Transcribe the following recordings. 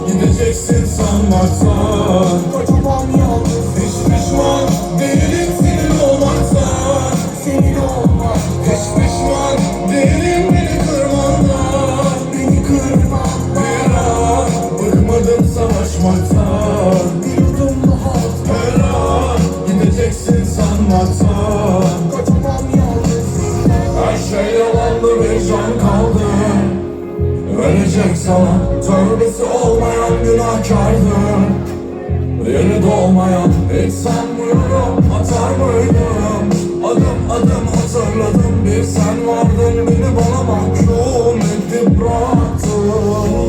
Gideceksin sanmaktan. Kocaman yalnız. Hiç pişman değilim senin olmaktan. Senin olmak. Hiç pişman değilim beni kırmandan. Beni kırmandan. Bir an bıkmadım savaşmaktan. Bir yudum rahat. Her an gideceksin sanmaktan. Kocaman yalnız. Her şey yalandı bir can kaldı. Ölecek sana tövbesi olmayan günahkardım. Yeri dolmayan hiç sanmıyorum atar mıydım? Adım adım hatırladım bir sen vardın beni bana mahkum edip bıraktın.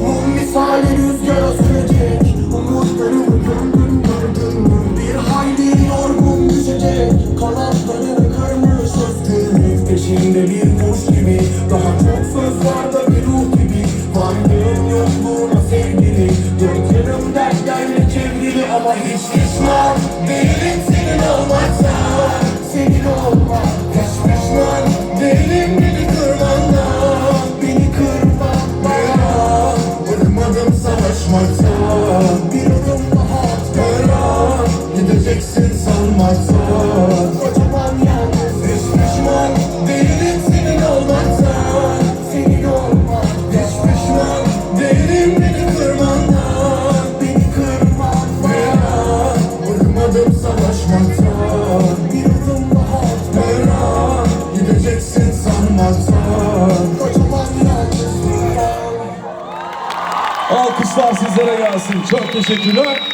Mum misali rüzgara sürecek. Umutlarımı gördün mü? Bir hayli yorgun düşecek. Kanatlarını kırmış özgürlük peşinde bir kuş gibi. Daha çok söz var da bir ruh gibi. Varlığın yokluğuna sevgili. Dört yanım dertlerle çevrili ama hiç Pişman değilim senin olmaktan. senin olmak. Hiç pişman değilim beni kırmandan. Beni kırmak. Bir an bıkmadım savaşmaktan. Bir adım rahat. Her an gideceksin sanmaktan. Kocaman yalnız. Hiç pişman değilim senin olmaktan. Senin olmak. Hiç pişman değilim beni kırmandan. Beni kırmak. Bir an bıkmadım savaşmaktan. Bir adım rahat. Her an gideceksin sanmaktan. Kocaman yalnız. Alkışlar sizlere gelsin. Çok teşekkürler.